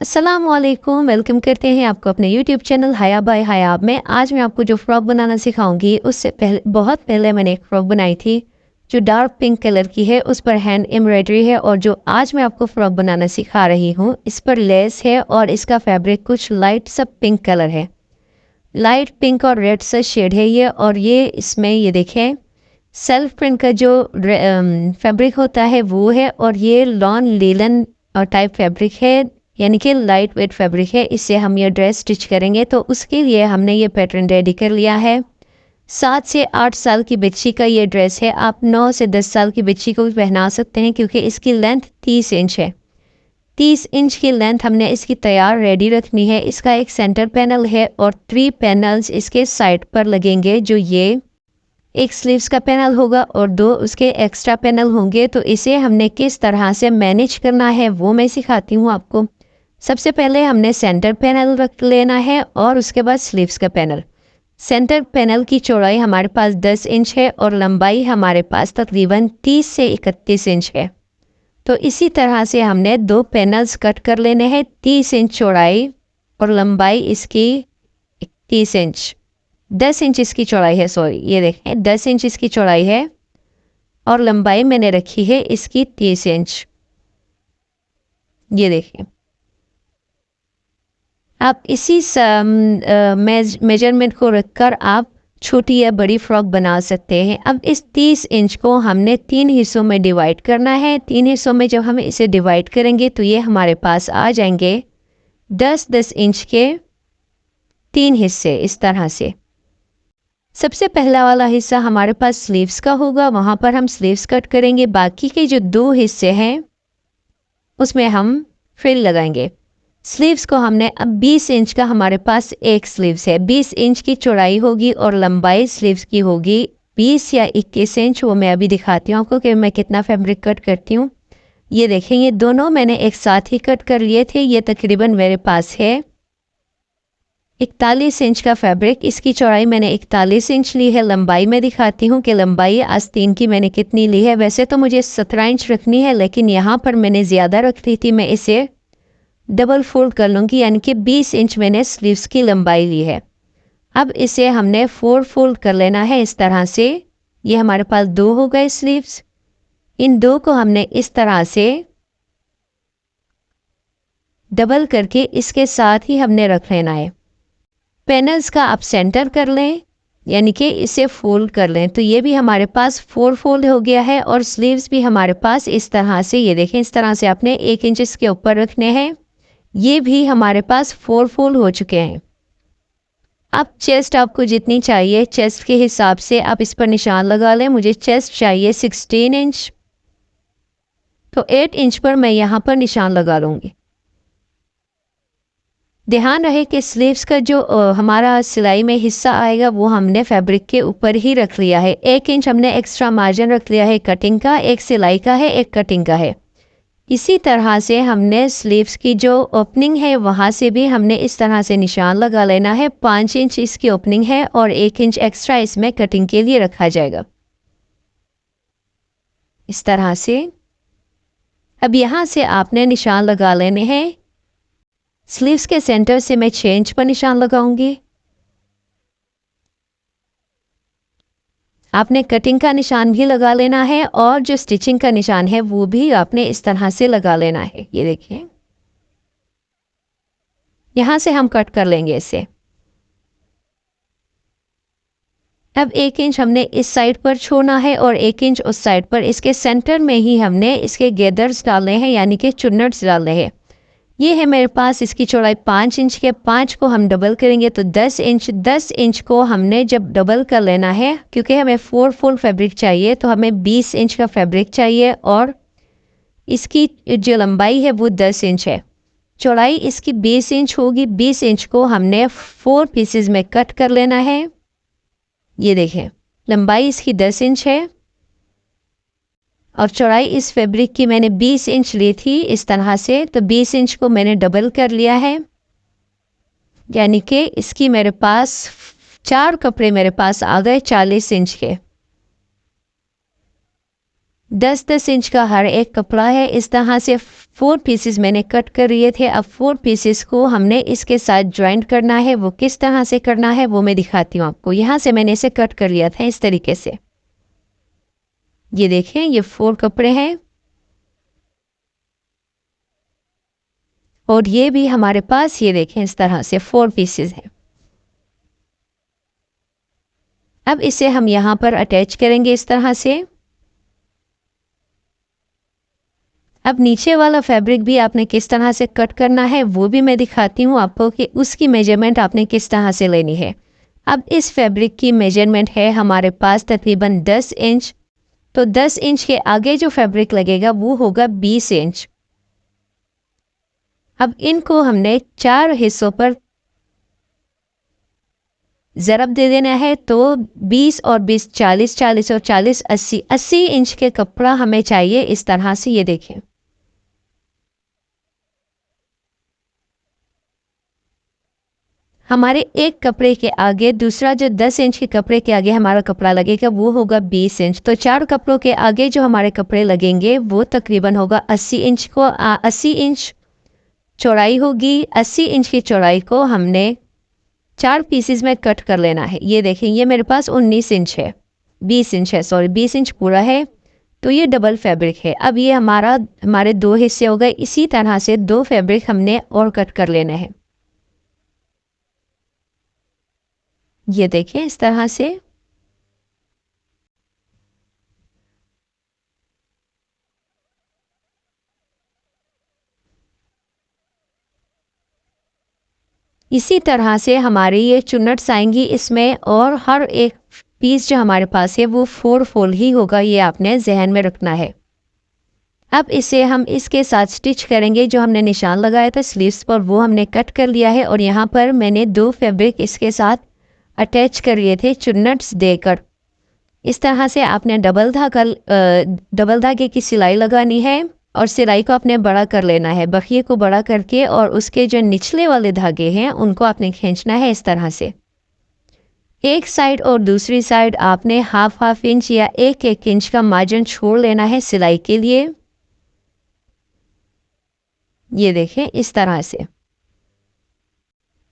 अस्सलामुअलैकुम, वेलकम करते हैं आपको अपने यूट्यूब चैनल हया बाय हयाब में। आज मैं आपको जो फ्रॉक बनाना सिखाऊंगी उससे बहुत पहले मैंने एक फ्रॉक बनाई थी जो डार्क पिंक कलर की है। उस पर हैंड एम्ब्रॉयडरी है और जो आज मैं आपको फ्रॉक बनाना सिखा रही हूँ इस पर लेस है और इसका फैब्रिक कुछ लाइट सा पिंक कलर है। लाइट पिंक और रेड सा शेड है ये। और ये इसमें ये देखें सेल्फ प्रिंट का जो फैब्रिक होता है वो है और ये लॉन लीलन टाइप फैब्रिक है, यानी कि लाइट वेट फैब्रिक है। इससे हम ये ड्रेस स्टिच करेंगे तो उसके लिए हमने ये पैटर्न रेडी कर लिया है। 7 से 8 साल की बच्ची का ये ड्रेस है। आप 9 से 10 साल की बच्ची को भी पहना सकते हैं क्योंकि इसकी लेंथ 30 इंच है। 30 इंच की लेंथ हमने इसकी तैयार रेडी रखनी है। इसका एक सेंटर पैनल है और 3 पैनल्स इसके साइड पर लगेंगे। जो ये एक स्लीव्स का पैनल होगा और 2 उसके एक्स्ट्रा पैनल होंगे। तो इसे हमने किस तरह से मैनेज करना है वो मैं सिखाती हूँ आपको। सबसे पहले हमने सेंटर पैनल रख लेना है और उसके बाद स्लीव्स का पैनल। सेंटर पैनल की चौड़ाई हमारे पास 10 इंच है और लंबाई हमारे पास तकरीबन 30 से 31 इंच है। तो इसी तरह से हमने 2 पैनल्स कट कर लेने हैं। 30 इंच चौड़ाई और लंबाई इसकी 31 इंच, 10 इंच इसकी चौड़ाई है। सॉरी, ये देखें 10 इंच इसकी चौड़ाई है और लंबाई मैंने रखी है इसकी 30 इंच। ये देखें, आप इसी मेजरमेंट को रखकर आप छोटी या बड़ी फ्रॉक बना सकते हैं। अब इस 30 इंच को हमने 3 हिस्सों में डिवाइड करना है। 3 हिस्सों में जब हम इसे डिवाइड करेंगे तो ये हमारे पास आ जाएंगे 10-10 इंच के 3 हिस्से इस तरह से। सबसे पहला वाला हिस्सा हमारे पास स्लीव्स का होगा, वहाँ पर हम स्लीव्स कट करेंगे। बाकी के जो 2 हिस्से हैं उसमें हम फ्रिल लगाएंगे। स्लीव्स को हमने अब 20 इंच का हमारे पास एक स्लीव्स है। 20 इंच की चौड़ाई होगी और लंबाई स्लीव्स की होगी 20 या 21 इंच। वो मैं अभी दिखाती हूँ आपको कि मैं कितना फैब्रिक कट करती हूँ। ये देखें, ये दोनों मैंने एक साथ ही कट कर लिए थे। ये तकरीबन मेरे पास है 41 इंच का फैब्रिक। इसकी चौड़ाई मैंने 41 इंच ली है। लंबाई में दिखाती हूँ कि लंबाई आस्तीन की मैंने कितनी ली है। वैसे तो मुझे 17 इंच रखनी है लेकिन यहाँ पर मैंने ज़्यादा रख ली थी। मैं इसे डबल फोल्ड कर लूँगी, यानी कि 20 इंच मैंने स्लीव्स की लंबाई ली है। अब इसे हमने 4 फोल्ड कर लेना है इस तरह से। ये हमारे पास 2 हो गए स्लीव्स। इन 2 को हमने इस तरह से डबल करके इसके साथ ही हमने रख लेना है। पैनल्स का आप सेंटर कर लें, यानी कि इसे फोल्ड कर लें। तो ये भी हमारे पास 4 फोल्ड हो गया है और स्लीव्स भी हमारे पास इस तरह से, ये देखें इस तरह से आपने 1 इंच इसके ऊपर रखने हैं। ये भी हमारे पास 4 फोल्ड हो चुके हैं। अब चेस्ट आपको जितनी चाहिए चेस्ट के हिसाब से आप इस पर निशान लगा लें। मुझे चेस्ट चाहिए 16 इंच, तो 8 इंच पर मैं यहाँ पर निशान लगा लूँगी। ध्यान रहे कि स्लीव्स का जो हमारा सिलाई में हिस्सा आएगा वो हमने फैब्रिक के ऊपर ही रख लिया है। 1 इंच हमने एक्स्ट्रा मार्जिन रख लिया है कटिंग का, एक सिलाई का है एक कटिंग का है। इसी तरह से हमने स्लीव्स की जो ओपनिंग है वहाँ से भी हमने इस तरह से निशान लगा लेना है। 5 इंच इसकी ओपनिंग है और 1 इंच एक्स्ट्रा इसमें कटिंग के लिए रखा जाएगा इस तरह से। अब यहाँ से आपने निशान लगा लेने हैं। स्लीव्स के सेंटर से मैं 6 इंच पर निशान लगाऊंगी। आपने कटिंग का निशान भी लगा लेना है और जो स्टिचिंग का निशान है वो भी आपने इस तरह से लगा लेना है। ये देखिए, यहाँ से हम कट कर लेंगे इसे। अब 1 इंच हमने इस साइड पर छोड़ना है और 1 इंच उस साइड पर। इसके सेंटर में ही हमने इसके गैदर्स डालने हैं, यानी कि चुन्नट्स डालने हैं। ये है मेरे पास इसकी चौड़ाई 5 इंच के। 5 को हम डबल करेंगे तो 10 इंच। 10 इंच को हमने जब डबल कर लेना है, क्योंकि हमें 4 फोल्ड फैब्रिक चाहिए तो हमें 20 इंच का फैब्रिक चाहिए और इसकी जो लंबाई है वो 10 इंच है। चौड़ाई इसकी 20 इंच होगी। 20 इंच को हमने 4 पीसेस में कट कर लेना है। ये देखें, लंबाई इसकी 10 इंच है और चौड़ाई इस फैब्रिक की मैंने 20 इंच ली थी इस तरह से। तो 20 इंच को मैंने डबल कर लिया है, यानी कि इसकी मेरे पास 4 कपड़े मेरे पास आ गए 40 इंच के। 10-10 इंच का हर एक कपड़ा है। इस तरह से 4 पीसेस मैंने कट कर लिए थे। अब 4 पीसेस को हमने इसके साथ ज्वाइंट करना है। वो किस तरह से करना है वो मैं दिखाती हूँ आपको। यहाँ से मैंने इसे कट कर लिया था इस तरीके से। ये देखें, ये 4 कपड़े हैं और ये भी हमारे पास, ये देखें, इस तरह से 4 पीसेस हैं। अब इसे हम यहाँ पर अटैच करेंगे इस तरह से। अब नीचे वाला फैब्रिक भी आपने किस तरह से कट करना है वो भी मैं दिखाती हूँ आपको कि उसकी मेजरमेंट आपने किस तरह से लेनी है। अब इस फैब्रिक की मेजरमेंट है हमारे पास तकरीबन 10 इंच। तो 10 इंच के आगे जो फैब्रिक लगेगा वो होगा 20 इंच। अब इनको हमने 4 हिस्सों पर ज़रब दे देना है। तो 20 और 20 40, 40 और 40 80, 80 इंच के कपड़ा हमें चाहिए इस तरह से। ये देखें, हमारे एक कपड़े के आगे दूसरा जो 10 इंच के कपड़े के आगे हमारा कपड़ा लगेगा वो होगा 20 इंच। तो 4 कपड़ों के आगे जो हमारे कपड़े लगेंगे वो तकरीबन होगा 80 इंच को 80 इंच चौड़ाई होगी। 80 इंच की चौड़ाई को हमने 4 पीसेस में कट कर लेना है। ये देखें, ये मेरे पास 19 इंच है, 20 इंच है, सॉरी 20 इंच पूरा है। तो ये डबल फैब्रिक है। अब ये हमारे 2 हिस्से हो गए। इसी तरह से 2 फैब्रिक हमने और कट कर लेना है। ये देखें, इस तरह से। इसी तरह से हमारी ये चुन्नट्स आएंगी इसमें, और हर एक पीस जो हमारे पास है वो 4 फोल्ड ही होगा। ये आपने जहन में रखना है। अब इसे हम इसके साथ स्टिच करेंगे। जो हमने निशान लगाया था स्लीव्स पर वो हमने कट कर लिया है, और यहाँ पर मैंने 2 फैब्रिक इसके साथ अटैच कर लिए थे चुन्नट्स देकर। इस तरह से आपने डबल धागे की सिलाई लगानी है, और सिलाई को आपने बड़ा कर लेना है, बखिए को बड़ा करके, और उसके जो निचले वाले धागे हैं उनको आपने खींचना है इस तरह से। एक साइड और दूसरी साइड आपने हाफ इंच या 1 इंच का मार्जिन छोड़ लेना है सिलाई के लिए। ये देखें, इस तरह से।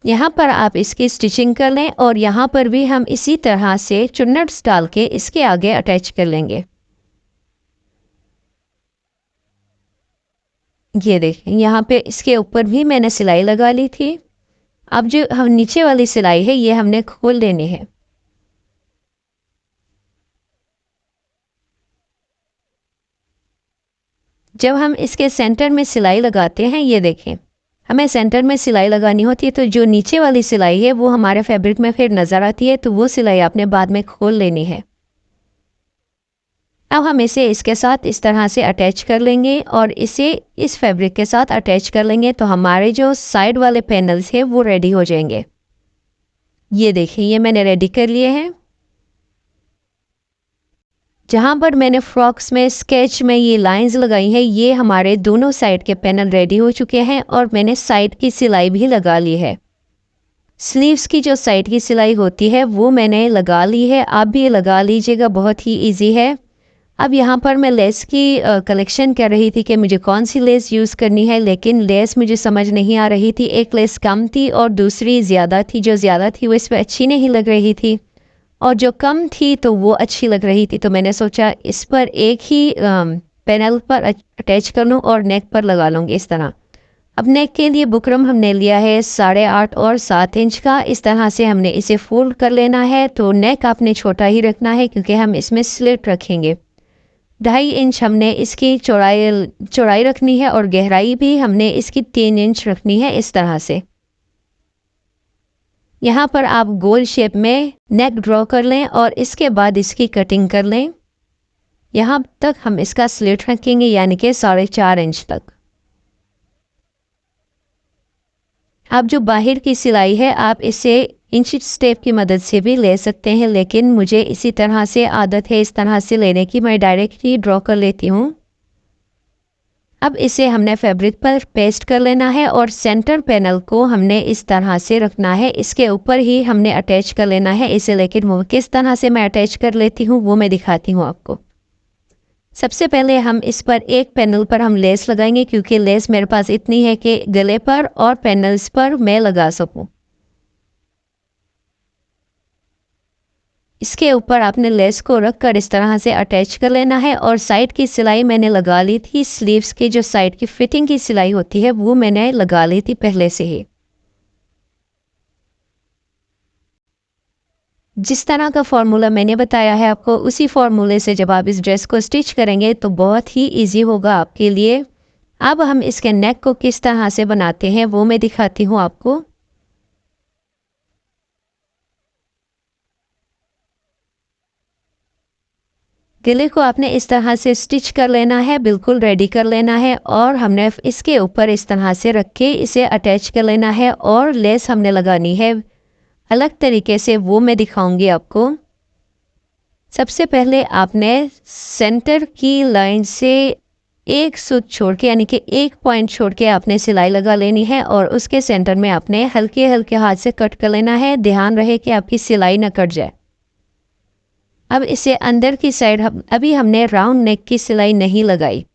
यहाँ पर आप इसकी स्टिचिंग कर लें, और यहाँ पर भी हम इसी तरह से चुन्नट्स डाल के इसके आगे अटैच कर लेंगे। ये देखें, यहाँ पे इसके ऊपर भी मैंने सिलाई लगा ली थी। अब जो हम नीचे वाली सिलाई है ये हमने खोल लेनी है। जब हम इसके सेंटर में सिलाई लगाते हैं, ये देखें, हमें सेंटर में सिलाई लगानी होती है, तो जो नीचे वाली सिलाई है वो हमारे फैब्रिक में फिर नज़र आती है, तो वो सिलाई आपने बाद में खोल लेनी है। अब हम इसे इसके साथ इस तरह से अटैच कर लेंगे, और इसे इस फैब्रिक के साथ अटैच कर लेंगे, तो हमारे जो साइड वाले पैनल्स हैं वो रेडी हो जाएंगे। ये देखिए, ये मैंने रेडी कर लिए हैं। जहाँ पर मैंने फ्रॉक्स में स्केच में ये लाइंस लगाई हैं, ये हमारे दोनों साइड के पैनल रेडी हो चुके हैं, और मैंने साइड की सिलाई भी लगा ली है। स्लीव्स की जो साइड की सिलाई होती है वो मैंने लगा ली है। आप भी ये लगा लीजिएगा, बहुत ही इजी है। अब यहाँ पर मैं लेस की कलेक्शन कर रही थी कि मुझे कौन सी लेस यूज़ करनी है, लेकिन लेस मुझे समझ नहीं आ रही थी। एक लेस कम थी और दूसरी ज़्यादा थी। जो ज़्यादा थी वो इस पर अच्छी नहीं लग रही थी, और जो कम थी तो वो अच्छी लग रही थी। तो मैंने सोचा इस पर एक ही पैनल पर अटैच कर लूँ और नेक पर लगा लूँगी इस तरह। अब नेक के लिए बुकरम हमने लिया है 8.5 और 7 इंच का। इस तरह से हमने इसे फोल्ड कर लेना है। तो नेक आपने छोटा ही रखना है क्योंकि हम इसमें स्लिट रखेंगे। 2.5 इंच हमने इसकी चौड़ाई रखनी है, और गहराई भी हमने इसकी 3 इंच रखनी है इस तरह से। यहाँ पर आप गोल शेप में नेक ड्रॉ कर लें, और इसके बाद इसकी कटिंग कर लें। यहाँ तक हम इसका स्लिट रखेंगे, यानी कि 4.5 इंच तक। अब जो बाहर की सिलाई है आप इसे इंच स्टेप की मदद से भी ले सकते हैं, लेकिन मुझे इसी तरह से आदत है इस तरह से लेने की। मैं डायरेक्ट ही ड्रॉ कर लेती हूँ। अब इसे हमने फैब्रिक पर पेस्ट कर लेना है, और सेंटर पैनल को हमने इस तरह से रखना है। इसके ऊपर ही हमने अटैच कर लेना है इसे, लेकिन वो किस तरह से मैं अटैच कर लेती हूँ वो मैं दिखाती हूँ आपको। सबसे पहले हम इस पर एक पैनल पर हम लेस लगाएंगे, क्योंकि लेस मेरे पास इतनी है कि गले पर और पैनल्स पर मैं लगा सकूं। इसके ऊपर आपने लेस को रखकर इस तरह से अटैच कर लेना है। और साइड की सिलाई मैंने लगा ली थी, स्लीव्स की जो साइड की फिटिंग की सिलाई होती है वो मैंने लगा ली थी पहले से ही। जिस तरह का फॉर्मूला मैंने बताया है आपको, उसी फॉर्मूले से जब आप इस ड्रेस को स्टिच करेंगे तो बहुत ही इजी होगा आपके लिए। अब हम इसके नेक को किस तरह से बनाते हैं वो मैं दिखाती हूँ आपको। गले को आपने इस तरह से स्टिच कर लेना है, बिल्कुल रेडी कर लेना है। और हमने इसके ऊपर इस तरह से रख के इसे अटैच कर लेना है। और लेस हमने लगानी है अलग तरीके से, वो मैं दिखाऊंगी आपको। सबसे पहले आपने सेंटर की लाइन से एक सूत छोड़ के, यानी कि एक पॉइंट छोड़ के आपने सिलाई लगा लेनी है। और उसके सेंटर में आपने हल्के हल्के हाथ से कट कर लेना है। ध्यान रहे कि आपकी सिलाई न कट जाए। अब इसे अंदर की साइड अभी हमने राउंड नेक की सिलाई नहीं लगाई।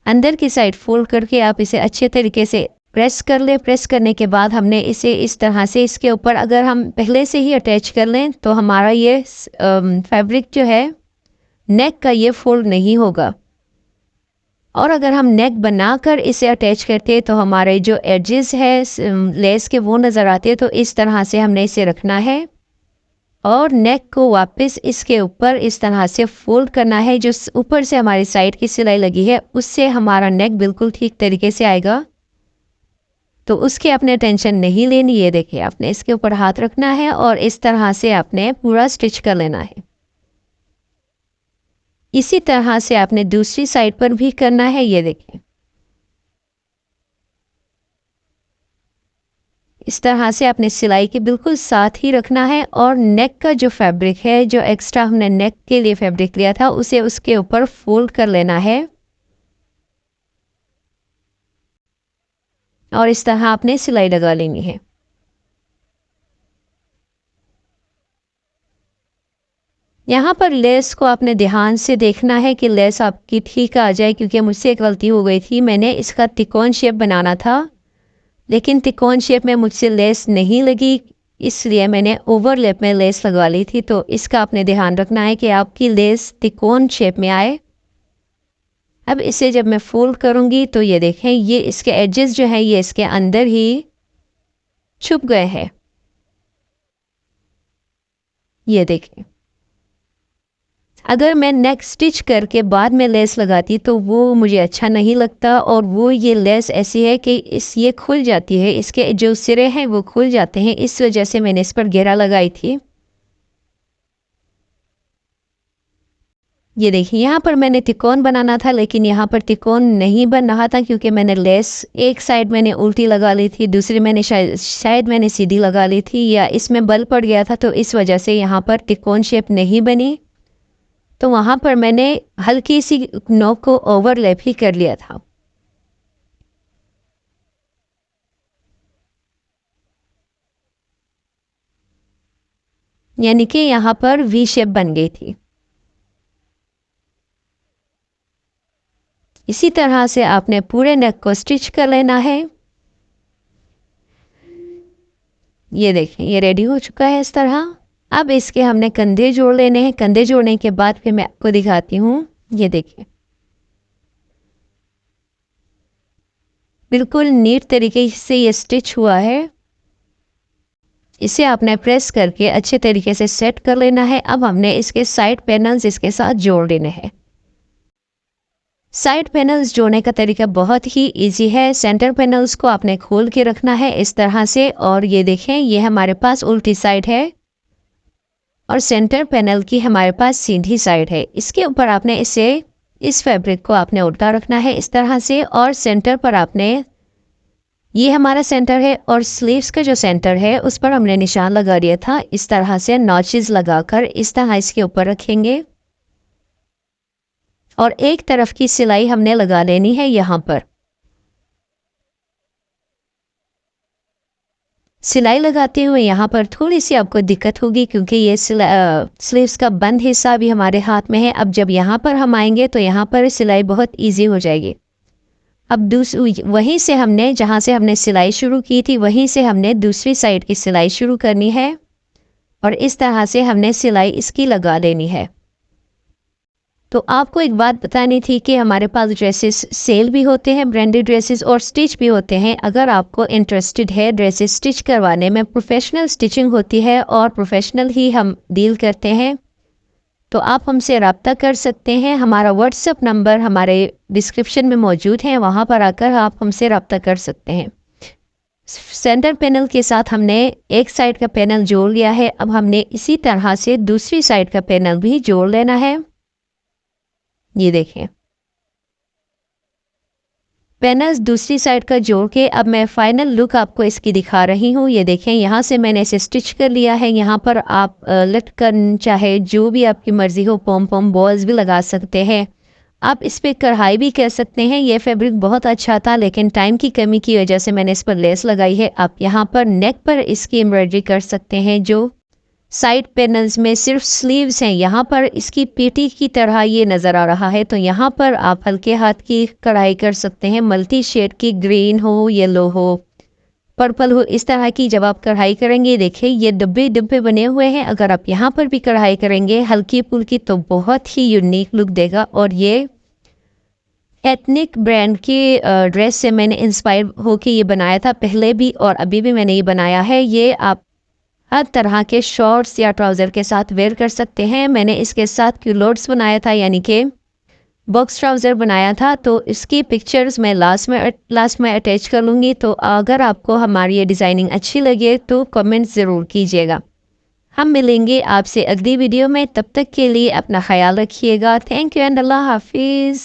अंदर की साइड फोल्ड करके आप इसे अच्छे तरीके से प्रेस कर ले। प्रेस करने के बाद हमने इसे इस तरह से इसके ऊपर अगर हम पहले से ही अटैच कर लें तो हमारा ये फैब्रिक जो है नेक का ये फोल्ड नहीं होगा। और अगर हम नेक बनाकर इसे अटैच करते हैं तो हमारे जो एजेस है लेस के वो नज़र आते हैं। तो इस तरह से हमने इसे रखना है और नेक को वापस इसके ऊपर इस तरह से फोल्ड करना है। जो ऊपर से हमारी साइड की सिलाई लगी है उससे हमारा नेक बिल्कुल ठीक तरीके से आएगा, तो उसकी आपने टेंशन नहीं लेनी। ये देखिए, आपने इसके ऊपर हाथ रखना है और इस तरह से आपने पूरा स्टिच कर लेना है। इसी तरह से आपने दूसरी साइड पर भी करना है। ये देखिए, इस तरह से आपने सिलाई के बिल्कुल साथ ही रखना है। और नेक का जो फैब्रिक है, जो एक्स्ट्रा हमने नेक के लिए फैब्रिक लिया था, उसे उसके ऊपर फोल्ड कर लेना है। और इस तरह आपने सिलाई लगा लेनी है। यहाँ पर लेस को आपने ध्यान से देखना है कि लेस आपकी ठीक आ जाए, क्योंकि मुझसे एक गलती हो गई थी। मैंने इसका तिकोन शेप बनाना था, लेकिन तिकोन शेप में मुझसे लेस नहीं लगी, इसलिए मैंने ओवरलैप में लेस लगा ली थी। तो इसका आपने ध्यान रखना है कि आपकी लेस तिकोन शेप में आए। अब इसे जब मैं फोल्ड करूंगी तो ये देखें, ये इसके एजेस जो है ये इसके अंदर ही छुप गए हैं। ये देखें, अगर मैं नेक स्टिच करके बाद में लेस लगाती तो वो मुझे अच्छा नहीं लगता। और वो ये लेस ऐसी है कि ये खुल जाती है, इसके जो सिरे हैं वो खुल जाते हैं। इस वजह से मैंने इस पर घेरा लगाई थी। ये देखिए, यहाँ पर मैंने तिकोन बनाना था, लेकिन यहाँ पर तिकोन नहीं बन रहा था, क्योंकि मैंने लेस एक साइड मैंने उल्टी लगा ली थी, दूसरी मैंने शायद मैंने सीधी लगा ली थी, या इसमें बल पड़ गया था। तो इस वजह से यहाँ पर तिकोन शेप नहीं बनी। तो वहाँ पर मैंने हल्की सी नोक को ओवरलैप ही कर लिया था। यानी कि यहाँ पर वी शेप बन गई थी। इसी तरह से आपने पूरे नेक को स्टिच कर लेना है। ये देखें, ये रेडी हो चुका है इस तरह। अब इसके हमने कंधे जोड़ लेने हैं। कंधे जोड़ने के बाद फिर मैं आपको दिखाती हूँ। ये देखिए, बिल्कुल नीट तरीके से ये स्टिच हुआ है। इसे आपने प्रेस करके अच्छे तरीके से सेट कर लेना है। अब हमने इसके साइड पैनल्स इसके साथ जोड़ लेने हैं। साइड पैनल्स जोड़ने का तरीका बहुत ही इजी है। सेंटर पैनल्स को आपने खोल के रखना है इस तरह से। और ये देखें, ये हमारे पास उल्टी साइड है और सेंटर पैनल की हमारे पास सीधी साइड है। इसके ऊपर आपने इस फैब्रिक को आपने उल्टा रखना है इस तरह से। और सेंटर पर आपने, ये हमारा सेंटर है और स्लीव्स का जो सेंटर है उस पर हमने निशान लगा दिया था। इस तरह से नॉचेस लगाकर इस तरह इसके ऊपर रखेंगे और एक तरफ की सिलाई हमने लगा लेनी है यहाँ पर। सिलाई लगाते हुए यहाँ पर थोड़ी सी आपको दिक्कत होगी क्योंकि ये स्लीव्स का बंद हिस्सा भी हमारे हाथ में है। अब जब यहाँ पर हम आएंगे तो यहाँ पर सिलाई बहुत इजी हो जाएगी। अब वहीं से हमने जहाँ से हमने सिलाई शुरू की थी वहीं से हमने दूसरी साइड की सिलाई शुरू करनी है और इस तरह से हमने सिलाई इसकी लगा लेनी है। तो आपको एक बात बतानी थी कि हमारे पास ड्रेसेस सेल भी होते हैं, ब्रांडेड ड्रेसेस, और स्टिच भी होते हैं। अगर आपको इंटरेस्टेड है ड्रेसेस स्टिच करवाने में, प्रोफेशनल स्टिचिंग होती है और प्रोफेशनल ही हम डील करते हैं, तो आप हमसे रब्ता कर सकते हैं। हमारा व्हाट्सएप नंबर हमारे डिस्क्रिप्शन में मौजूद है, वहाँ पर आकर आप हमसे रब्ता कर सकते हैं। सेंटर पैनल के साथ हमने एक साइड का पैनल जोड़ लिया है। अब हमने इसी तरह से दूसरी साइड का पैनल भी जोड़ लेना है। ये देखें, पैनल्स दूसरी साइड का जोड़ के अब मैं फाइनल लुक आपको इसकी दिखा रही हूँ। ये देखें, यहाँ से मैंने इसे स्टिच कर लिया है। यहाँ पर आप लटकन चाहे जो भी आपकी मर्जी हो, पॉम पॉम बॉल्स भी लगा सकते हैं। आप इस पर कढ़ाई भी कर सकते हैं। ये फैब्रिक बहुत अच्छा था लेकिन टाइम की कमी की वजह से मैंने इस पर लेस लगाई है। आप यहाँ पर नेक पर इसकी एम्ब्रॉयडरी कर सकते हैं। जो साइड पैनल्स में सिर्फ स्लीव्स हैं, यहाँ पर इसकी पेटी की तरह ये नज़र आ रहा है, तो यहाँ पर आप हल्के हाथ की कढ़ाई कर सकते हैं। मल्टी शेड की, ग्रीन हो, येलो हो, पर्पल हो, इस तरह की जब आप कढ़ाई करेंगे, देखिए ये डब्बे डब्बे बने हुए हैं। अगर आप यहाँ पर भी कढ़ाई करेंगे हल्की फुल्की तो बहुत ही यूनिक लुक देगा। और ये एथनिक ब्रांड की ड्रेस से मैंने इंस्पायर होके ये बनाया था पहले भी और अभी भी मैंने ये बनाया है। ये आप हर तरह के शॉर्ट्स या ट्राउज़र के साथ वेयर कर सकते हैं। मैंने इसके साथ क्यूलोट्स बनाया था, यानी कि बॉक्स ट्राउज़र बनाया था, तो इसकी पिक्चर्स मैं लास्ट में अटैच कर लूँगी। तो अगर आपको हमारी ये डिज़ाइनिंग अच्छी लगे तो कमेंट ज़रूर कीजिएगा। हम मिलेंगे आपसे अगली वीडियो में, तब तक के लिए अपना ख्याल रखिएगा। थैंक यू एंड अल्लाह हाफिज़।